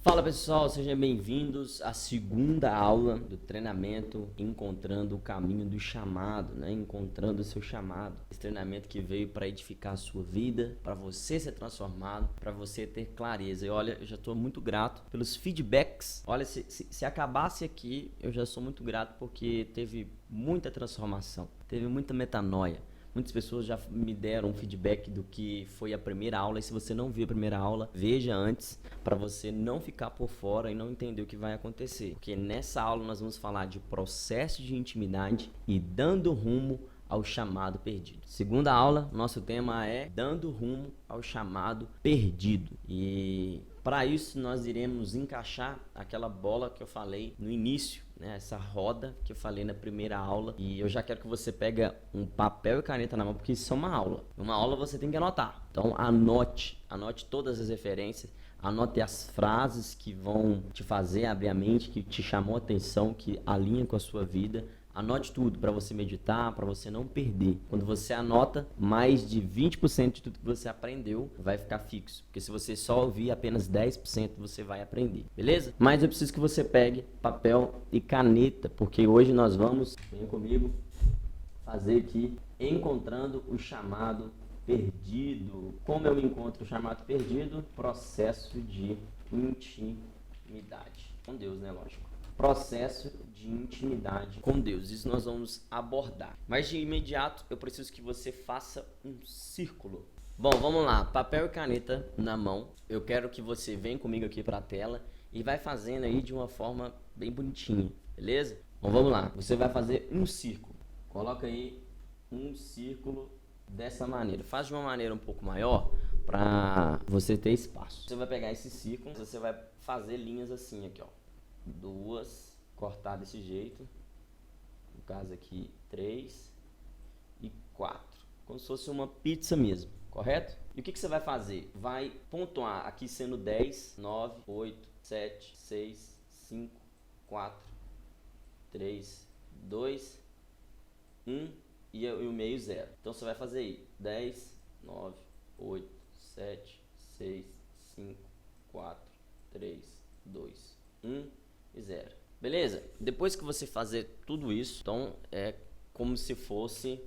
Fala pessoal, sejam bem-vindos à segunda aula do treinamento Encontrando o Caminho do Chamado, né? Encontrando o seu chamado. Esse treinamento que veio para edificar a sua vida, para você ser transformado, para você ter clareza. E olha, eu já estou muito grato pelos feedbacks. Olha, se acabasse aqui, eu já sou muito grato porque teve muita transformação, teve muita metanoia. Muitas pessoas já me deram um feedback do que foi a primeira aula, e se você não viu a primeira aula, veja antes, para você não ficar por fora e não entender o que vai acontecer. Porque nessa aula nós vamos falar de processo de intimidade e dando rumo ao chamado perdido. Segunda aula, nosso tema é dando rumo ao chamado perdido. E para isso nós iremos encaixar aquela bola que eu falei no início, né? Essa roda que eu falei na primeira aula. E eu já quero que você pegue um papel e caneta na mão, porque isso é uma aula. Uma aula você tem que anotar. Então anote todas as referências. Anote as frases que vão te fazer abrir a mente, que te chamou a atenção, que alinha com a sua vida. Anote tudo para você meditar, para você não perder. Quando você anota, mais de 20% de tudo que você aprendeu vai ficar fixo. Porque se você só ouvir apenas 10%, você vai aprender. Beleza? Mas eu preciso que você pegue papel e caneta, porque hoje nós vamos, vem comigo, fazer aqui Encontrando o Chamado Perdido. Como eu encontro o chamado perdido? Processo de intimidade. Com Deus, né? Lógico. Processo de intimidade com Deus. Isso nós vamos abordar. Mas de imediato eu preciso que você faça um círculo. Bom, vamos lá. Papel e caneta na mão. Eu quero que você venha comigo aqui para a tela e vai fazendo aí de uma forma bem bonitinha, beleza? Bom, vamos lá. Você vai fazer um círculo. Coloca aí um círculo dessa maneira. Faz de uma maneira um pouco maior para você ter espaço. Você vai pegar esse círculo, você vai fazer linhas assim aqui, ó. Duas, cortar desse jeito, no caso aqui 3 e 4, como se fosse uma pizza mesmo, correto? E o que você vai fazer? Vai pontuar aqui sendo 10, 9, 8, 7, 6, 5, 4, 3, 2, 1 e o meio 0. Então você vai fazer aí 10, 9, 8, 7, 6, 5, 4, 3, 2, 1 e 0. Beleza? Depois que você fazer tudo isso, então é como se fosse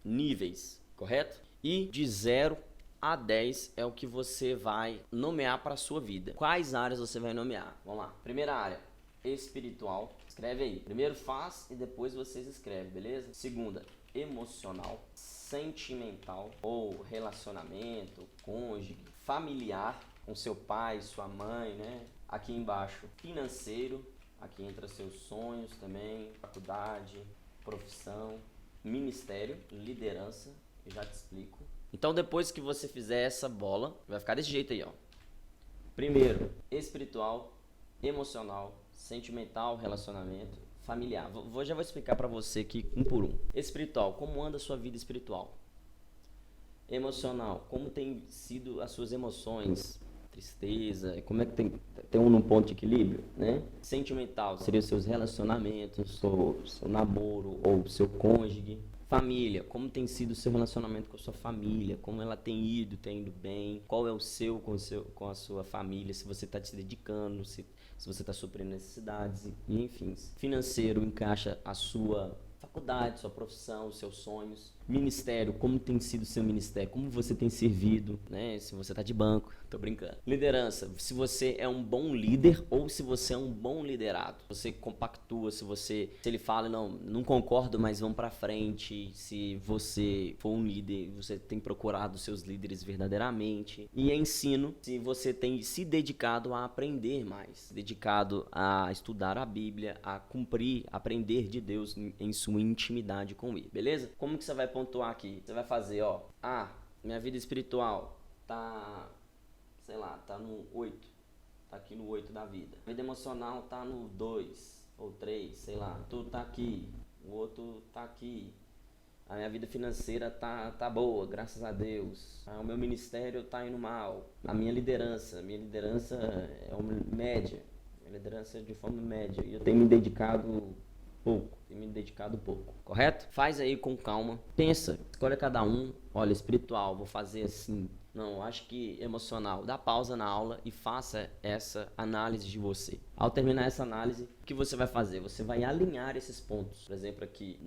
níveis, correto? E de 0 a 10 é o que você vai nomear para a sua vida. Quais áreas você vai nomear? Vamos lá. Primeira área, espiritual. Escreve aí. Primeiro faz e depois vocês escrevem, beleza? Segunda, emocional, sentimental ou relacionamento, cônjuge, familiar, com seu pai, sua mãe, né? Aqui embaixo, financeiro, aqui entra seus sonhos também, faculdade, profissão, ministério, liderança, eu já te explico. Então depois que você fizer essa bola, vai ficar desse jeito aí, ó. Primeiro, espiritual, emocional, sentimental, relacionamento, familiar. Já vou explicar para você aqui um por um. Espiritual, como anda a sua vida espiritual? Emocional, como tem sido as suas emoções? Tristeza, como é que tem um ponto de equilíbrio, né? Sentimental, seria os seus relacionamentos, seu namoro ou seu cônjuge. Família, como tem sido o seu relacionamento com a sua família, como ela tem ido bem, qual é o seu com a sua família, se você está se dedicando, se você está suprindo necessidades, e enfim. Financeiro, encaixa a sua faculdade, sua profissão, os seus sonhos. Ministério, como tem sido o seu ministério, como você tem servido, né? Se você tá de banco, tô brincando. Liderança, se você é um bom líder ou se você é um bom liderado. Você compactua, se ele fala, não concordo, mas vamos pra frente. Se você for um líder, você tem procurado seus líderes verdadeiramente. E ensino, se você tem se dedicado a aprender mais, dedicado a estudar a Bíblia, a cumprir, aprender de Deus em sua intimidade com ele, beleza? Como que você vai pontuar aqui? Você vai fazer, ó, minha vida espiritual tá, sei lá, tá no 8, tá aqui no 8 da vida. A vida emocional tá no 2 ou 3, sei lá, tu tá aqui, o outro tá aqui. A minha vida financeira tá boa, graças a Deus. O meu ministério tá indo mal. A minha liderança é uma média. Minha liderança é de forma média. E eu tenho me dedicado pouco, correto? Faz aí com calma, pensa, escolhe cada um. Olha, espiritual, vou fazer assim, Não, acho que emocional. Dá pausa na aula e faça essa análise de você. Ao terminar essa análise, o que você vai fazer? Você vai alinhar esses pontos. Por exemplo, aqui,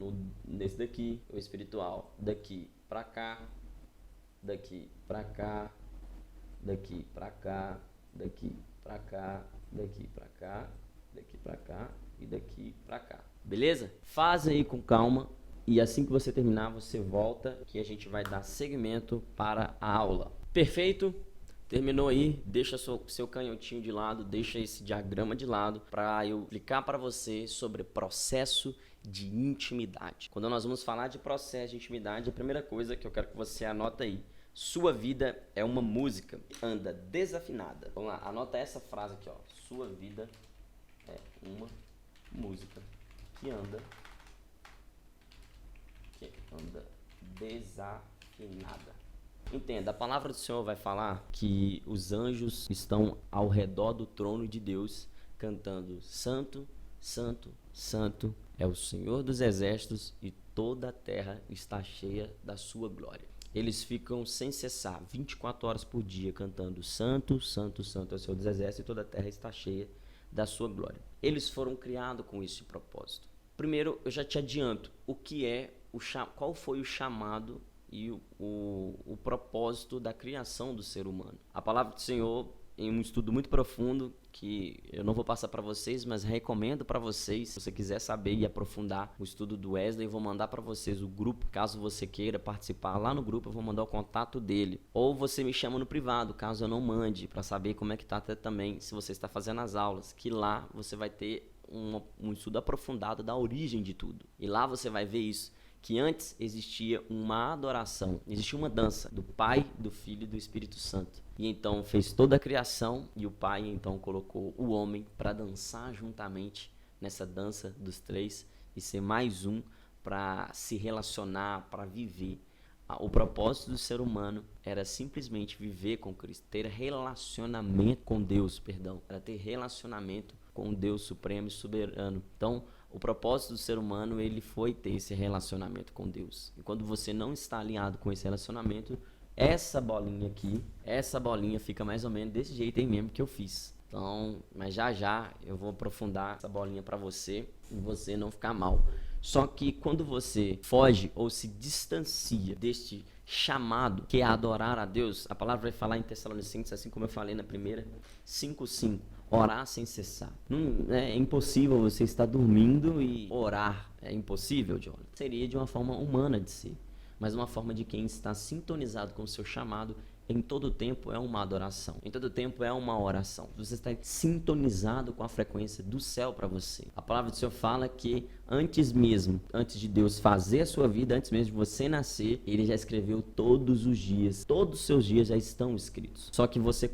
nesse daqui, o espiritual. Daqui pra cá, daqui pra cá, daqui pra cá, daqui pra cá, daqui pra cá, daqui pra cá e daqui pra cá. Beleza? Faz aí com calma. E assim que você terminar, você volta que a gente vai dar seguimento para a aula. Perfeito? Terminou aí? Deixa seu canhotinho de lado, deixa esse diagrama de lado para eu explicar para você sobre processo de intimidade. Quando nós vamos falar de processo de intimidade, a primeira coisa que eu quero que você anota aí: sua vida é uma música, anda desafinada. Vamos lá, anota essa frase aqui, ó. Sua vida é uma música que anda desafinada. Entenda, a palavra do Senhor vai falar que os anjos estão ao redor do trono de Deus cantando: Santo, Santo, Santo é o Senhor dos exércitos e toda a terra está cheia da sua glória. Eles ficam sem cessar, 24 horas por dia, cantando: Santo, Santo, Santo é o Senhor dos exércitos e toda a terra está cheia da sua glória. Eles foram criados com esse propósito. Primeiro, eu já te adianto, qual foi o chamado e o propósito da criação do ser humano. A palavra do Senhor, em um estudo muito profundo, que eu não vou passar para vocês, mas recomendo para vocês, se você quiser saber e aprofundar o estudo do Wesley, eu vou mandar para vocês o grupo, caso você queira participar lá no grupo, eu vou mandar o contato dele. Ou você me chama no privado, caso eu não mande, para saber como é que está até também, se você está fazendo as aulas, que lá você vai ter um estudo aprofundado da origem de tudo. E lá você vai ver isso, que antes existia uma adoração, existia uma dança do Pai, do Filho e do Espírito Santo. E então fez toda a criação e o Pai então colocou o homem para dançar juntamente nessa dança dos três e ser mais um para se relacionar, para viver. O propósito do ser humano era simplesmente viver com Cristo, ter relacionamento com Deus, era ter relacionamento com Deus supremo e soberano. Então, o propósito do ser humano, ele foi ter esse relacionamento com Deus. E quando você não está alinhado com esse relacionamento, essa bolinha aqui, essa bolinha fica mais ou menos desse jeito aí mesmo que eu fiz. Então, mas já eu vou aprofundar essa bolinha para você e você não ficar mal. Só que quando você foge ou se distancia deste chamado, que é adorar a Deus, a palavra vai falar em Tessalonicenses, assim como eu falei na primeira, 5:5. Orar sem cessar. É impossível você estar dormindo e orar. É impossível, John. Seria de uma forma humana de ser, mas uma forma de quem está sintonizado com o seu chamado. Em todo tempo é uma adoração. Em todo tempo é uma oração. Você está sintonizado com a frequência do céu para você. A palavra do Senhor fala que antes de Deus fazer a sua vida, antes mesmo de você nascer, Ele já escreveu todos os dias. Todos os seus dias já estão escritos. Só que você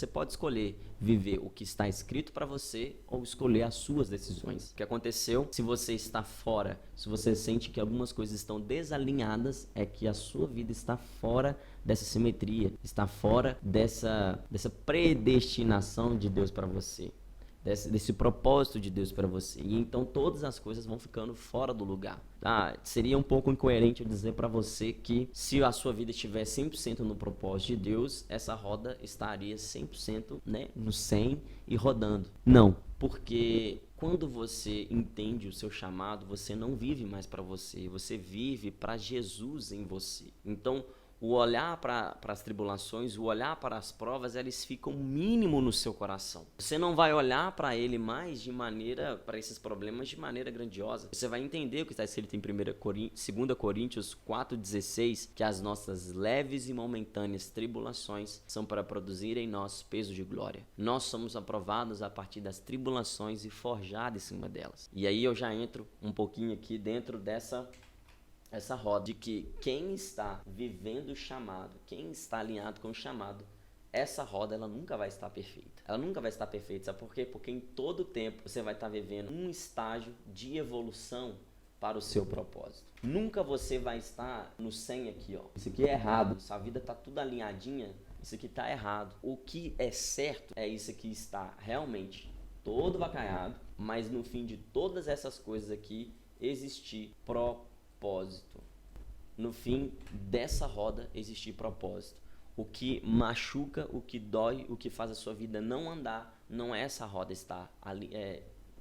pode escolher viver o que está escrito para você ou escolher as suas decisões. O que aconteceu? Se você está fora, se você sente que algumas coisas estão desalinhadas, é que a sua vida está fora dessa simetria, está fora dessa predestinação de Deus para você, desse propósito de Deus para você. E então todas as coisas vão ficando fora do lugar. Seria um pouco incoerente eu dizer para você que se a sua vida estiver 100% no propósito de Deus, essa roda estaria 100%, no 100 e rodando. Não, porque quando você entende o seu chamado, você não vive mais para você, você vive para Jesus em você. Então, o olhar para as tribulações, o olhar para as provas, eles ficam mínimo no seu coração. Você não vai olhar para ele mais para esses problemas de maneira grandiosa. Você vai entender o que está escrito em 2 Coríntios 4,16, que as nossas leves e momentâneas tribulações são para produzir em nós peso de glória. Nós somos aprovados a partir das tribulações e forjados em cima delas. E aí eu já entro um pouquinho aqui dentro dessa roda de que quem está vivendo o chamado, quem está alinhado com o chamado, essa roda ela nunca vai estar perfeita. Ela nunca vai estar perfeita, sabe por quê? Porque em todo tempo você vai estar vivendo um estágio de evolução para o seu propósito. Nunca você vai estar no 100 aqui, ó. Isso aqui é errado, sua vida está tudo alinhadinha, isso aqui está errado. O que é certo é isso aqui está realmente todo bacalhado, mas no fim de todas essas coisas aqui existir propósito. No fim dessa roda existir propósito. O que machuca, o que dói, o que faz a sua vida não andar, não é essa roda estar ali,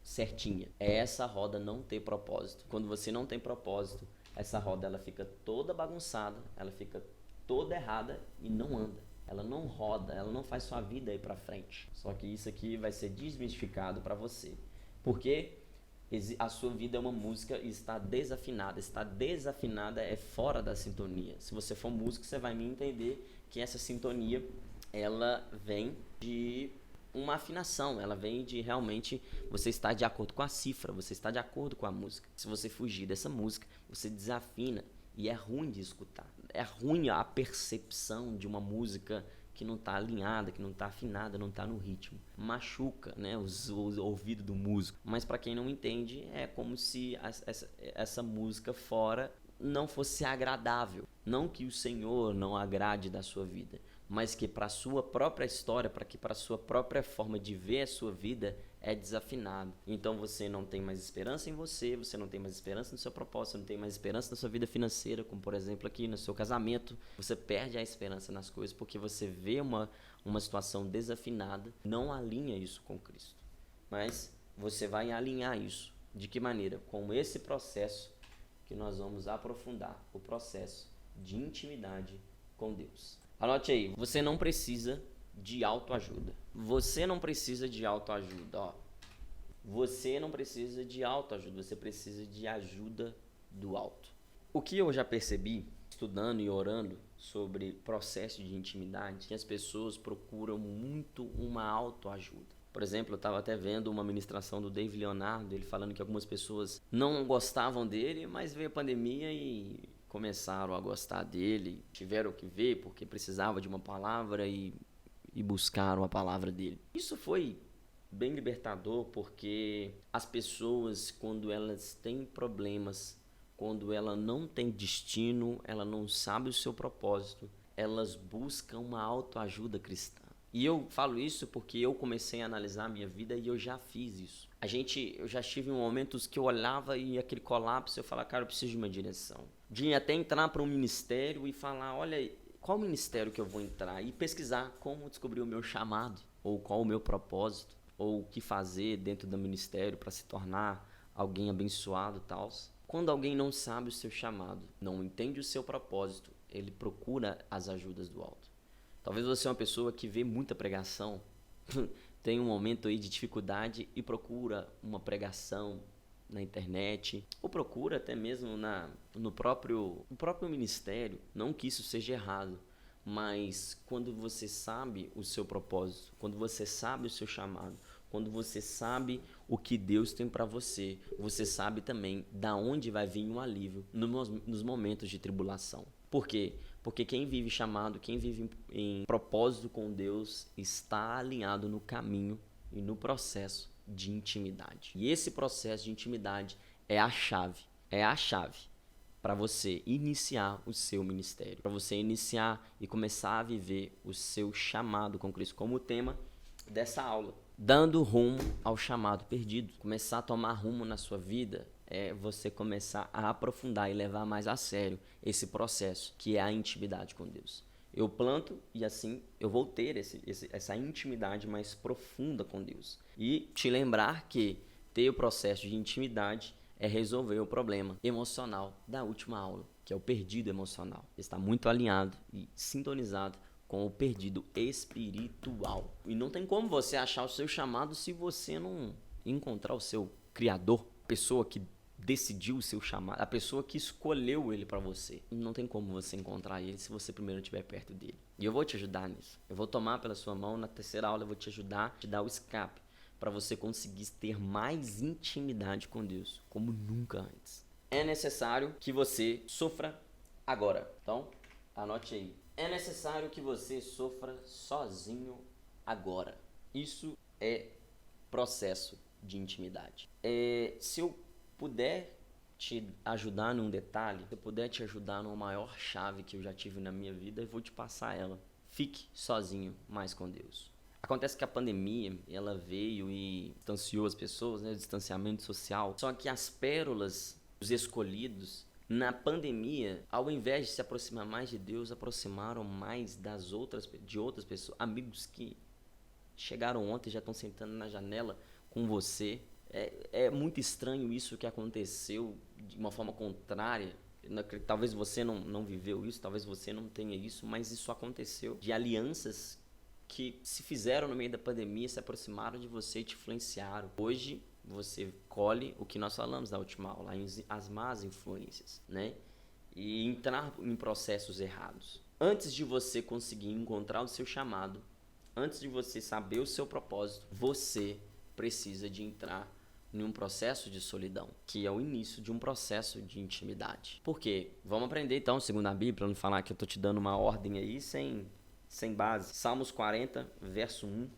certinha. É essa roda não ter propósito. Quando você não tem propósito, essa roda ela fica toda bagunçada, ela fica toda errada e não anda. Ela não roda, ela não faz sua vida ir para frente. Só que isso aqui vai ser desmistificado para você. Porque a sua vida é uma música e está desafinada. Está desafinada é fora da sintonia. Se você for músico, você vai me entender que essa sintonia, ela vem de uma afinação, ela vem de realmente você estar de acordo com a cifra, você está de acordo com a música. Se você fugir dessa música, você desafina e é ruim de escutar. É ruim a percepção de uma música que não está alinhada, que não está afinada, não está no ritmo. Machuca, né, os ouvidos do músico. Mas para quem não entende, é como se essa música fora não fosse agradável. Não que o Senhor não agrade da sua vida, mas que para a sua própria história, para a sua própria forma de ver a sua vida, é desafinado. Então você não tem mais esperança em você, você não tem mais esperança no seu propósito, você não tem mais esperança na sua vida financeira, como por exemplo aqui no seu casamento. Você perde a esperança nas coisas porque você vê uma situação desafinada, não alinha isso com Cristo. Mas você vai alinhar isso. De que maneira? Com esse processo que nós vamos aprofundar, o processo de intimidade com Deus. Anote aí, você não precisa de autoajuda. Você não precisa de autoajuda, ó. Você não precisa de autoajuda, você precisa de ajuda do alto. O que eu já percebi, estudando e orando sobre processo de intimidade, que as pessoas procuram muito uma autoajuda. Por exemplo, eu estava até vendo uma ministração do David Leonardo, ele falando que algumas pessoas não gostavam dele, mas veio a pandemia e começaram a gostar dele, tiveram que ver porque precisava de uma palavra e buscaram a palavra dele. Isso foi bem libertador porque as pessoas, quando elas têm problemas, quando ela não tem destino, ela não sabe o seu propósito, elas buscam uma autoajuda cristã. E eu falo isso porque eu comecei a analisar a minha vida e eu já fiz isso. Eu já tive momentos que eu olhava e aquele colapso, eu falava, cara, eu preciso de uma direção. De até entrar para um ministério e falar, olha, qual ministério que eu vou entrar? E pesquisar como descobrir o meu chamado, ou qual o meu propósito, ou o que fazer dentro do ministério para se tornar alguém abençoado e tal. Quando alguém não sabe o seu chamado, não entende o seu propósito, ele procura as ajudas do alto. Talvez você é uma pessoa que vê muita pregação, tem um momento aí de dificuldade e procura uma pregação na internet, ou procura até mesmo no próprio ministério. Não que isso seja errado, mas quando você sabe o seu propósito, quando você sabe o seu chamado, quando você sabe o que Deus tem para você, você sabe também da onde vai vir um alívio nos momentos de tribulação. Por quê? Porque quem vive chamado, quem vive em propósito com Deus, está alinhado no caminho e no processo de intimidade. E esse processo de intimidade é a chave para você iniciar o seu ministério, para você iniciar e começar a viver o seu chamado com Cristo, como o tema dessa aula. Dando rumo ao chamado perdido. Começar a tomar rumo na sua vida é você começar a aprofundar e levar mais a sério esse processo, que é a intimidade com Deus. Eu planto e assim eu vou ter essa intimidade mais profunda com Deus. E te lembrar que ter o processo de intimidade é resolver o problema emocional da última aula, que é o perdido emocional. Está muito alinhado e sintonizado com o perdido espiritual. E não tem como você achar o seu chamado se você não encontrar o seu Criador, a pessoa que decidiu o seu chamado, a pessoa que escolheu ele para você. Não tem como você encontrar ele se você primeiro estiver perto dele. E eu vou te ajudar nisso. Eu vou tomar pela sua mão, na terceira aula eu vou te ajudar, te dar o escape para você conseguir ter mais intimidade com Deus, como nunca antes. É necessário que você sofra agora. Então, anote aí. É necessário que você sofra sozinho agora. Isso é processo de intimidade. Se eu puder te ajudar num detalhe, se eu puder te ajudar numa maior chave que eu já tive na minha vida, eu vou te passar ela. Fique sozinho mais com Deus. Acontece que a pandemia, ela veio e distanciou as pessoas, né? O distanciamento social. Só que as pérolas, os escolhidos, Na pandemia, ao invés de se aproximar mais de Deus, aproximaram mais de outras pessoas, amigos que chegaram ontem e já estão sentando na janela com você. É muito estranho isso que aconteceu de uma forma contrária. Talvez você não viveu isso, talvez você não tenha isso, mas isso aconteceu. De alianças que se fizeram no meio da pandemia, se aproximaram de você e te influenciaram. Hoje, você colhe o que nós falamos na última aula, as más influências, né? E entrar em processos errados. Antes de você conseguir encontrar o seu chamado, antes de você saber o seu propósito, você precisa de entrar em um processo de solidão, que é o início de um processo de intimidade. Por quê? Vamos aprender então, segundo a Bíblia, para não falar que eu estou te dando uma ordem aí sem base. Salmos 40, verso 1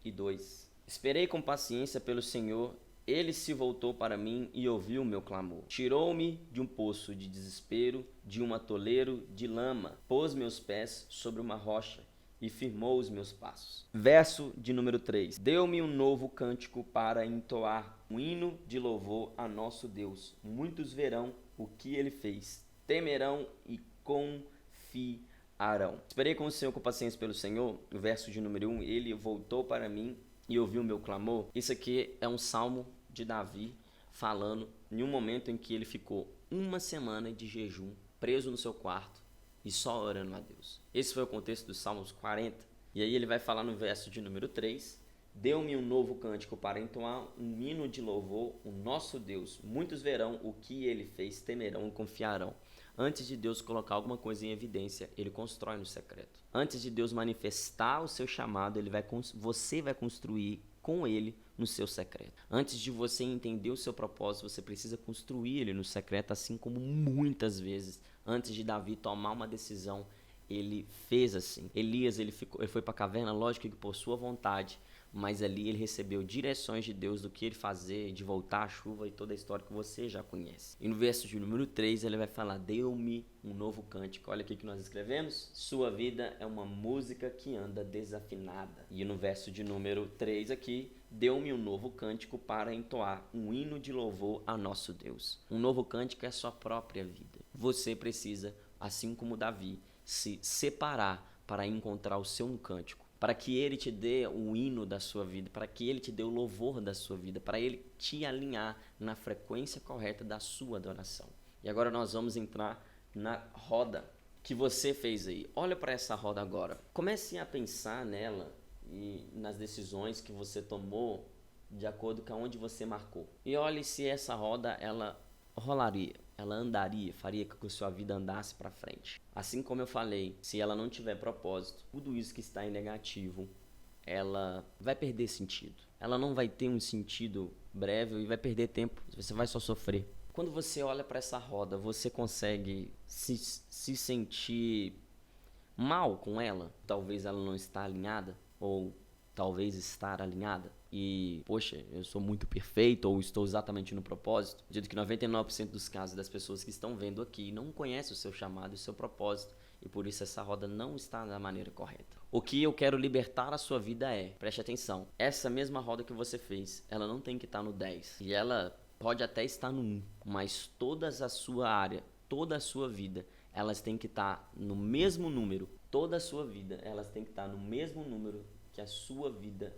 e 2. Esperei com paciência pelo Senhor, ele se voltou para mim e ouviu o meu clamor. Tirou-me de um poço de desespero, de um atoleiro de lama, pôs meus pés sobre uma rocha e firmou os meus passos. Verso de número 3. Deu-me um novo cântico para entoar, um hino de louvor a nosso Deus. Muitos verão o que ele fez, temerão e confiarão. Esperei com o Senhor com paciência pelo Senhor. O verso de número 1. Ele voltou para mim e ouviu o meu clamor. Isso aqui é um salmo de Davi falando em um momento em que ele ficou uma semana de jejum, preso no seu quarto e só orando a Deus. Esse foi o contexto dos Salmos 40. E aí ele vai falar no verso de número 3. Deu-me um novo cântico para entoar, um hino de louvor, o nosso Deus. Muitos verão o que ele fez, temerão e confiarão. Antes de Deus colocar alguma coisa em evidência, ele constrói no secreto. Antes de Deus manifestar o seu chamado, você vai construir com ele no seu secreto. Antes de você entender o seu propósito, você precisa construir ele no secreto, assim como muitas vezes, antes de Davi tomar uma decisão, ele fez assim. Elias, ele foi para a caverna, lógico que por sua vontade, mas ali ele recebeu direções de Deus do que ele fazer, de voltar à chuva e toda a história que você já conhece. E no verso de número 3 ele vai falar, deu-me um novo cântico. Olha aqui que nós escrevemos, sua vida é uma música que anda desafinada. E no verso de número 3 aqui, deu-me um novo cântico para entoar, um hino de louvor a nosso Deus. Um novo cântico é a sua própria vida. Você precisa, assim como Davi, se separar para encontrar o seu cântico, para que ele te dê o hino da sua vida, para que ele te dê o louvor da sua vida, para ele te alinhar na frequência correta da sua adoração. E agora nós vamos entrar na roda que você fez aí. Olha para essa roda agora. Comece a pensar nela e nas decisões que você tomou de acordo com onde você marcou. E olhe se essa roda ela rolaria, ela andaria, faria com que a sua vida andasse para frente. Assim como eu falei, se ela não tiver propósito, tudo isso que está em negativo, ela vai perder sentido. Ela não vai ter um sentido breve e vai perder tempo, você vai só sofrer. Quando você olha para essa roda, você consegue se sentir mal com ela? Talvez ela não está alinhada, ou talvez estar alinhada. E, poxa, eu sou muito perfeito ou estou exatamente no propósito. Dito que 99% dos casos das pessoas que estão vendo aqui não conhecem o seu chamado e o seu propósito. E por isso essa roda não está da maneira correta. O que eu quero libertar a sua vida é, preste atenção, essa mesma roda que você fez, ela não tem que estar no 10. E ela pode até estar no 1, mas toda a sua área, toda a sua vida, elas têm que estar no mesmo número. Toda a sua vida, elas têm que estar no mesmo número que a sua vida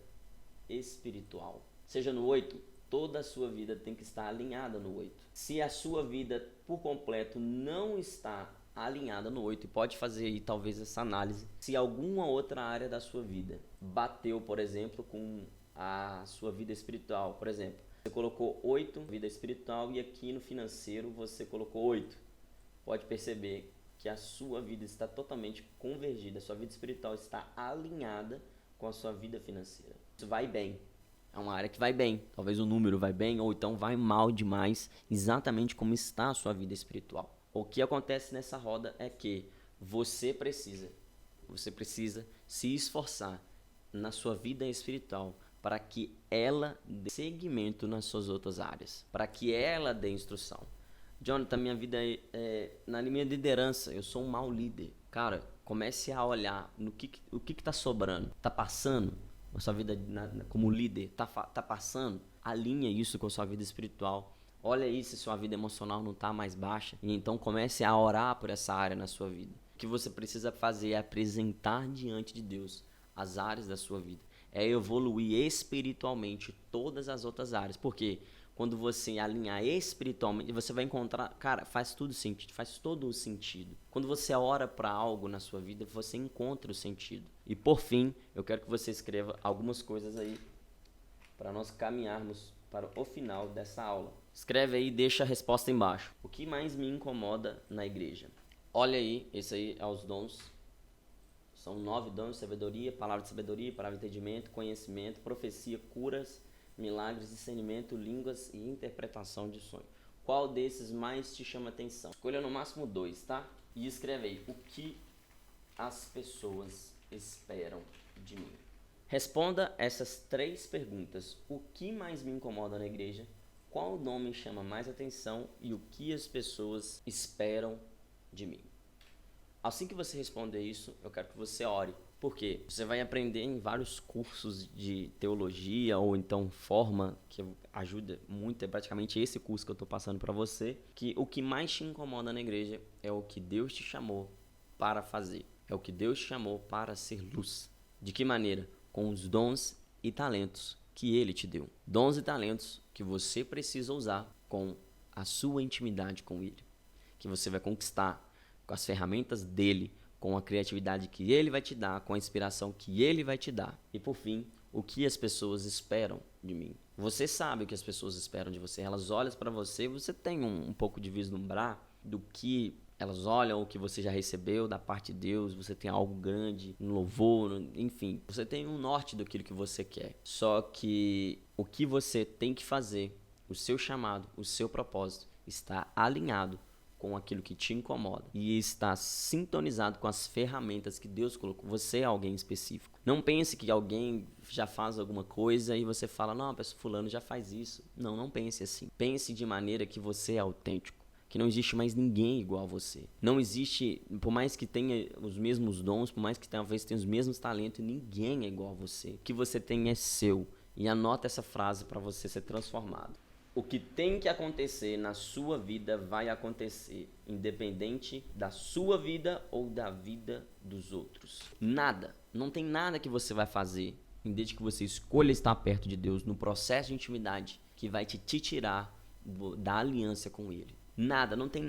espiritual. Seja no 8, toda a sua vida tem que estar alinhada no 8. Se a sua vida por completo não está alinhada no 8, e pode fazer aí talvez essa análise, se alguma outra área da sua vida bateu, por exemplo, com a sua vida espiritual, por exemplo, você colocou 8 vida espiritual e aqui no financeiro você colocou 8. Pode perceber que a sua vida está totalmente convergida, a sua vida espiritual está alinhada com a sua vida financeira. Isso vai bem, é uma área que vai bem, talvez o número vai bem ou então vai mal demais, exatamente como está a sua vida espiritual. O que acontece nessa roda é que você precisa se esforçar na sua vida espiritual para que ela dê seguimento nas suas outras áreas, para que ela dê instrução. Jonathan, minha vida na minha liderança, eu sou um mau líder. Cara, comece a olhar no o que está sobrando, está passando a sua vida como líder, tá passando, alinha isso com a sua vida espiritual, Olha aí se sua vida emocional não está mais baixa. E então comece a orar por essa área na sua vida. O que você precisa fazer é apresentar diante de Deus as áreas da sua vida. É evoluir espiritualmente todas as outras áreas. Por quê? Quando você alinhar espiritualmente, você vai encontrar... Cara, faz todo o sentido. Quando você ora para algo na sua vida, você encontra o sentido. E por fim, eu quero que você escreva algumas coisas aí para nós caminharmos para o final dessa aula. Escreve aí e deixa a resposta embaixo. O que mais me incomoda na igreja? Olha aí, esse aí é os dons. São 9 dons: sabedoria, palavra de entendimento, conhecimento, profecia, curas, milagres, discernimento, línguas e interpretação de sonho. Qual desses mais te chama atenção? Escolha no máximo 2, tá? E escreve aí, o que as pessoas esperam de mim? Responda essas 3 perguntas. O que mais me incomoda na igreja? Qual dom me chama mais atenção? E o que as pessoas esperam de mim? Assim que você responder isso, eu quero que você ore. Por quê? Você vai aprender em vários cursos de teologia ou então forma, que ajuda muito, é praticamente esse curso que eu estou passando para você, que o que mais te incomoda na igreja é o que Deus te chamou para fazer. É o que Deus te chamou para ser luz. De que maneira? Com os dons e talentos que Ele te deu. Dons e talentos que você precisa usar com a sua intimidade com Ele. Que você vai conquistar com as ferramentas dele, com a criatividade que ele vai te dar, com a inspiração que ele vai te dar. E por fim, o que as pessoas esperam de mim. Você sabe o que as pessoas esperam de você. Elas olham para você, você tem um pouco de vislumbrar do que elas olham, o que você já recebeu da parte de Deus. Você tem algo grande no louvor, enfim. Você tem um norte daquilo que você quer. Só que o que você tem que fazer, o seu chamado, o seu propósito, está alinhado com aquilo que te incomoda e está sintonizado com as ferramentas que Deus colocou. Você é alguém específico. Não pense que alguém já faz alguma coisa e você fala, não, fulano já faz isso. Não, não pense assim. Pense de maneira que você é autêntico, que não existe mais ninguém igual a você. Não existe, por mais que tenha os mesmos dons, por mais que talvez tenha os mesmos talentos, ninguém é igual a você. O que você tem é seu. E anota essa frase para você ser transformado. O que tem que acontecer na sua vida vai acontecer, independente da sua vida ou da vida dos outros. Nada, não tem nada que você vai fazer, desde que você escolha estar perto de Deus, no processo de intimidade, que vai te tirar da aliança com Ele. Nada, não tem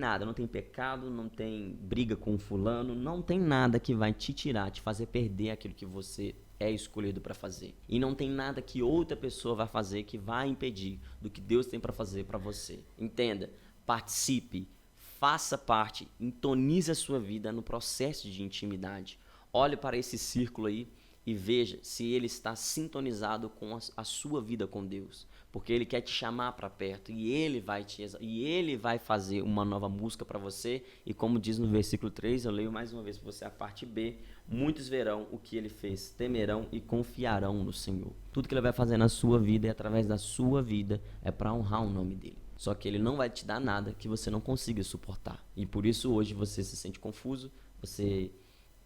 pecado, não tem briga com fulano, não tem nada que vai te tirar, te fazer perder aquilo que você é escolhido para fazer. E não tem nada que outra pessoa vai fazer que vai impedir do que Deus tem para fazer para você. Entenda, participe, faça parte, intonize a sua vida no processo de intimidade. Olhe para esse círculo aí e veja se ele está sintonizado com a sua vida com Deus. Porque ele quer te chamar para perto e ele vai fazer uma nova música para você. E como diz no versículo 3, eu leio mais uma vez para você a parte B: muitos verão o que ele fez, temerão e confiarão no Senhor. Tudo que ele vai fazer na sua vida e através da sua vida é para honrar o nome dele. Só que ele não vai te dar nada que você não consiga suportar. E por isso hoje você se sente confuso, você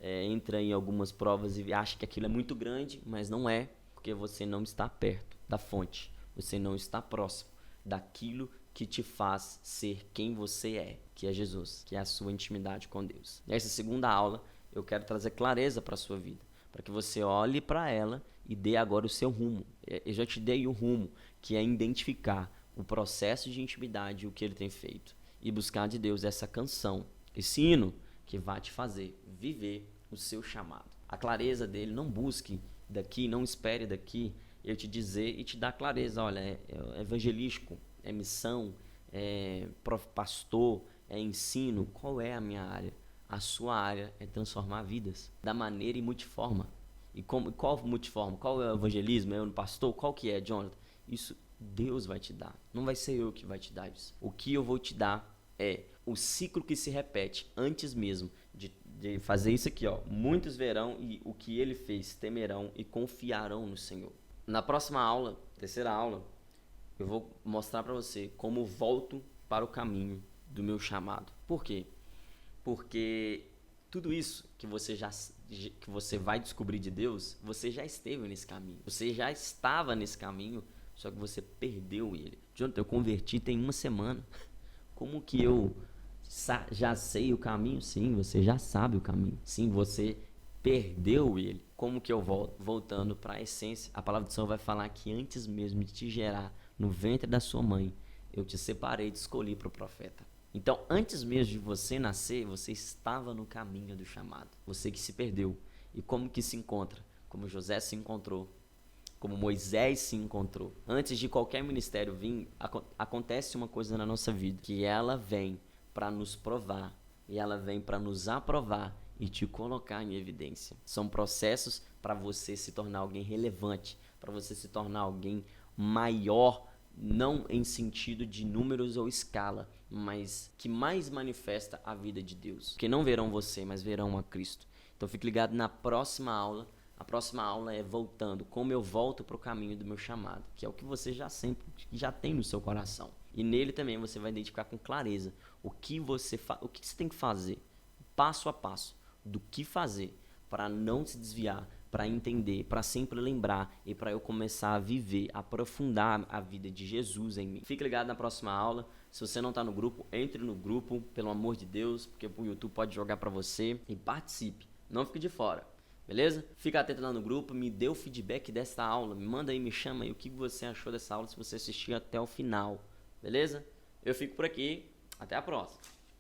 entra em algumas provas e acha que aquilo é muito grande, mas não é, porque você não está perto da fonte. Você não está próximo daquilo que te faz ser quem você é, que é Jesus, que é a sua intimidade com Deus. Nessa segunda aula, eu quero trazer clareza para a sua vida, para que você olhe para ela e dê agora o seu rumo. Eu já te dei o rumo, que é identificar o processo de intimidade e o que ele tem feito, e buscar de Deus essa canção, esse hino que vai te fazer viver o seu chamado. A clareza dele, não busque daqui, não espere daqui eu te dizer e te dar clareza. Olha, é evangelístico, é missão, é pastor, é ensino. Qual é a minha área? A sua área é transformar vidas da maneira e multiforma. E qual multiforma? Qual é o evangelismo? É o pastor? Qual que é, Jonathan? Isso Deus vai te dar. Não vai ser eu que vai te dar isso. O que eu vou te dar é o ciclo que se repete antes mesmo de fazer isso aqui, ó. Muitos verão e o que ele fez, temerão e confiarão no Senhor. Na próxima aula, terceira aula, eu vou mostrar para você como volto para o caminho do meu chamado. Por quê? Porque tudo isso que você vai descobrir de Deus, você já esteve nesse caminho. Você já estava nesse caminho só que você perdeu ele. Jonathan, eu converti tem uma semana. Como que eu já sei o caminho? Sim, você já sabe o caminho. Sim, você perdeu ele. Como que eu volto? Voltando para a essência. A palavra do Senhor vai falar que antes mesmo de te gerar no ventre da sua mãe, eu te separei e te escolhi para o profeta. Então, antes mesmo de você nascer, você estava no caminho do chamado. Você que se perdeu. E como que se encontra? Como José se encontrou. Como Moisés se encontrou. Antes de qualquer ministério vir, acontece uma coisa na nossa vida, que ela vem para nos provar, e ela vem para nos aprovar e te colocar em evidência. São processos para você se tornar alguém relevante, para você se tornar alguém maior, não em sentido de números ou escala, mas que mais manifesta a vida de Deus. Porque não verão você, mas verão a Cristo. Então fique ligado na próxima aula. A próxima aula é voltando, como eu volto para o caminho do meu chamado, que é o que você já tem no seu coração. E nele também você vai identificar com clareza o que você tem que fazer, passo a passo, do que fazer para não se desviar, para entender, para sempre lembrar e para eu começar a viver, aprofundar a vida de Jesus em mim. Fique ligado na próxima aula. Se você não está no grupo, entre no grupo, pelo amor de Deus, porque o YouTube pode jogar para você e participe. Não fique de fora. Beleza? Fica atento lá no grupo, me dê o feedback dessa aula, me manda aí, me chama aí o que você achou dessa aula se você assistir até o final. Beleza? Eu fico por aqui, até a próxima.